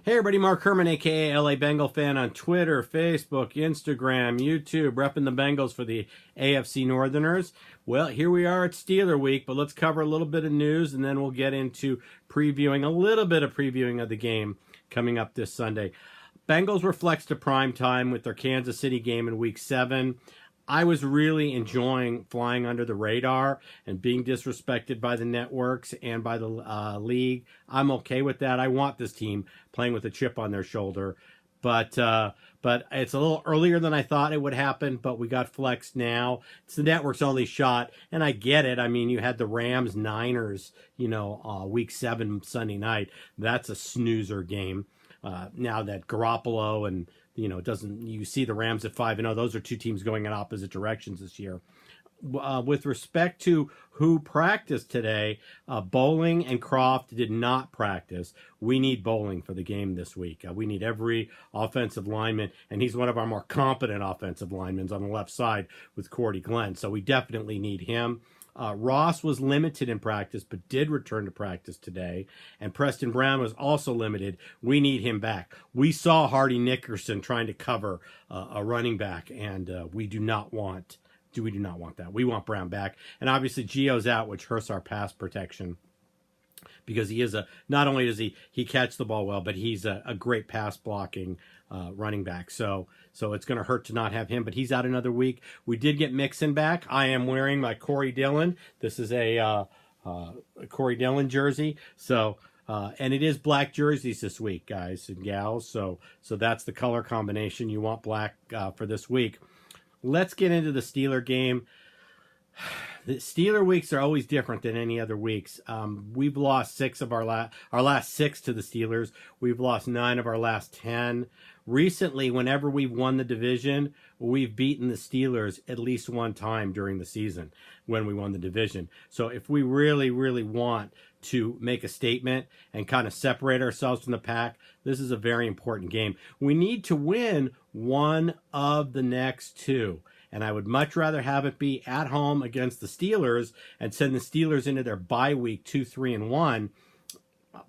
Hey everybody, Mark Herman, aka LA Bengal fan on Twitter, Facebook, Instagram, YouTube, repping the Bengals for the AFC Northerners. Well, here we are at Steeler Week, but let's cover a little bit of news and then we'll get into a little bit of previewing of the game coming up this Sunday. Bengals were flexed to prime time with their Kansas City game in Week 7. I was really enjoying flying under the radar and being disrespected by the networks and by the league. I'm okay with that. I want this team playing with a chip on their shoulder. But it's a little earlier than I thought it would happen, but we got flexed now. It's the network's only shot, and I get it. I mean, you had the Rams-Niners, Week 7 Sunday night. That's a snoozer game. Now that Garoppolo and you see the Rams at 5-0. Those are two teams going in opposite directions this year. With respect to who practiced today, Bowling and Croft did not practice. We need Bowling for the game this week. We need every offensive lineman, and he's one of our more competent offensive linemen on the left side with Cordy Glenn. So we definitely need him. Ross was limited in practice, but did return to practice today. And Preston Brown was also limited. We need him back. We saw Hardy Nickerson trying to cover a running back, and we do not want that. We want Brown back. And obviously Gio's out, which hurts our pass protection, because he is not only does he catch the ball well, but he's a great pass blocking running back. So it's going to hurt to not have him, but he's out another week. We did get Mixon back. I am wearing my Corey Dillon. This is a Corey Dillon jersey. So and it is black jerseys this week, guys and gals. So that's the color combination. You want black for this week. Let's get into the Steeler game. The Steeler weeks are always different than any other weeks. We've lost 6 of our last 6 to the Steelers. We've lost 9 of our last 10. Recently, whenever we've won the division, we've beaten the Steelers at least one time during the season when we won the division. So if we really, really want to make a statement and kind of separate ourselves from the pack, this is a very important game. We need to win one of the next 2. And I would much rather have it be at home against the Steelers and send the Steelers into their bye week 2-3-1.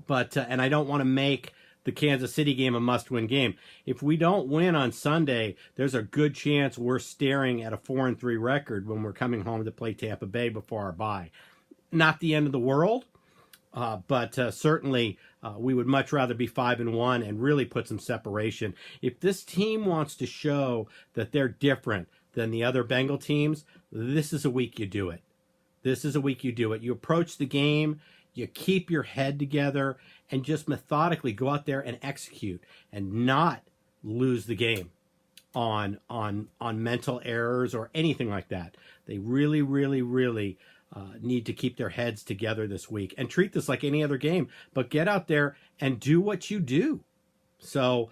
But and I don't want to make the Kansas City game a must-win game. If we don't win on Sunday, there's a good chance we're staring at a 4-3 record when we're coming home to play Tampa Bay before our bye. Not the end of the world, but certainly we would much rather be 5-1 and really put some separation. If this team wants to show that they're different than the other Bengal teams, this is a week you do it. This is a week you do it. You approach the game, you keep your head together, and just methodically go out there and execute and not lose the game on mental errors or anything like that. They really, really, really need to keep their heads together this week and treat this like any other game, but get out there and do what you do. So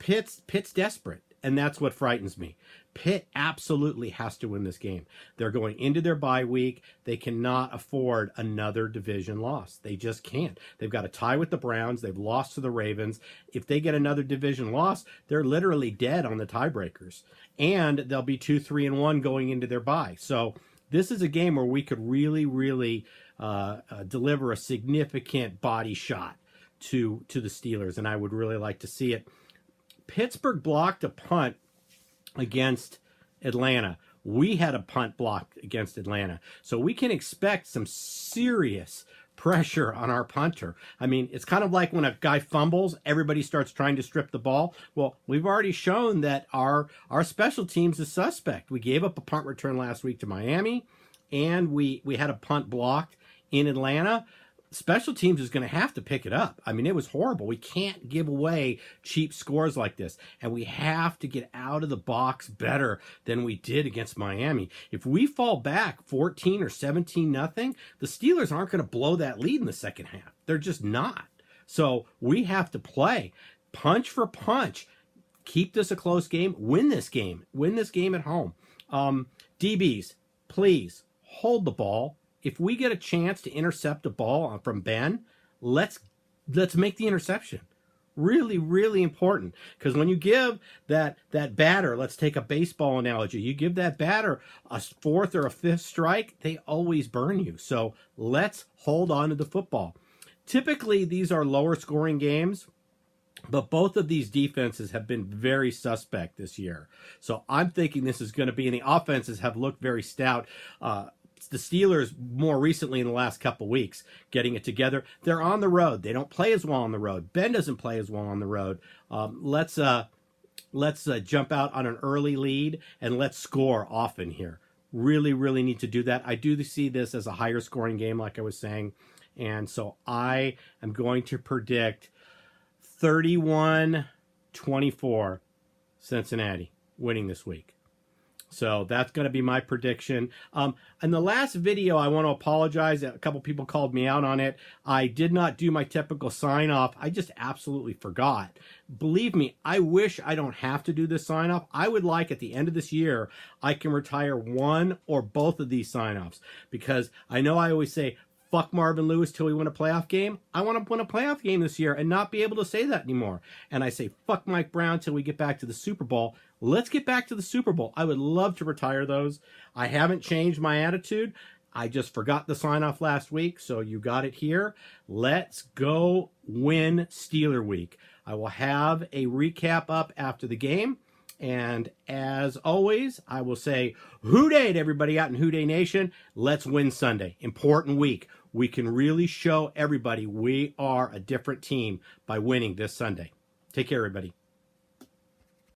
Pitt's desperate. And that's what frightens me. Pitt absolutely has to win this game. They're going into their bye week. They cannot afford another division loss. They just can't. They've got a tie with the Browns. They've lost to the Ravens. If they get another division loss, they're literally dead on the tiebreakers. And they'll be 2-3-1 going into their bye. So this is a game where we could really, really deliver a significant body shot to the Steelers. And I would really like to see it. Pittsburgh blocked a punt against Atlanta. We had a punt blocked against Atlanta. So we can expect some serious pressure on our punter. I mean, it's kind of like when a guy fumbles, everybody starts trying to strip the ball. Well, we've already shown that our special teams is suspect. We gave up a punt return last week to Miami, and we had a punt blocked in Atlanta. Special teams is going to have to pick it up. I mean, it was horrible. We can't give away cheap scores like this. And we have to get out of the box better than we did against Miami. If we fall back 14 or 17 nothing, the Steelers aren't going to blow that lead in the second half. They're just not. So we have to play punch for punch. Keep this a close game. Win this game. Win this game at home. DBs, please hold the ball. If we get a chance to intercept a ball from Ben, let's make the interception. Really, really important. Because when you give that batter, let's take a baseball analogy, you give that batter a 4th or a 5th strike, they always burn you. So let's hold on to the football. Typically, these are lower scoring games. But both of these defenses have been very suspect this year. So I'm thinking this is going to be, and the offenses have looked very stout. The Steelers more recently in the last couple weeks getting it together. They're on the road. They don't play as well on the road. Ben doesn't play as well on the road. Let's jump out on an early lead and let's score often here. Really need to do that. I do see this as a higher scoring game, like I was saying. And so I am going to predict 31-24 Cincinnati winning this week. So that's going to be my prediction. In the last video, I want to apologize. A couple people called me out on it. I did not do my typical sign off. I just absolutely forgot. Believe me, I wish I don't have to do this sign off. I would like at the end of this year, I can retire one or both of these sign offs, because I know I always say, fuck Marvin Lewis till we win a playoff game. I want to win a playoff game this year and not be able to say that anymore. And I say, fuck Mike Brown till we get back to the Super Bowl. Let's get back to the Super Bowl. I would love to retire those. I haven't changed my attitude. I just forgot the sign off last week, so you got it here. Let's go win Steeler Week. I will have a recap up after the game. And as always, I will say, Hoo-day to everybody out in Hoo-day Nation. Let's win Sunday. Important week. We can really show everybody we are a different team by winning this Sunday. Take care, everybody.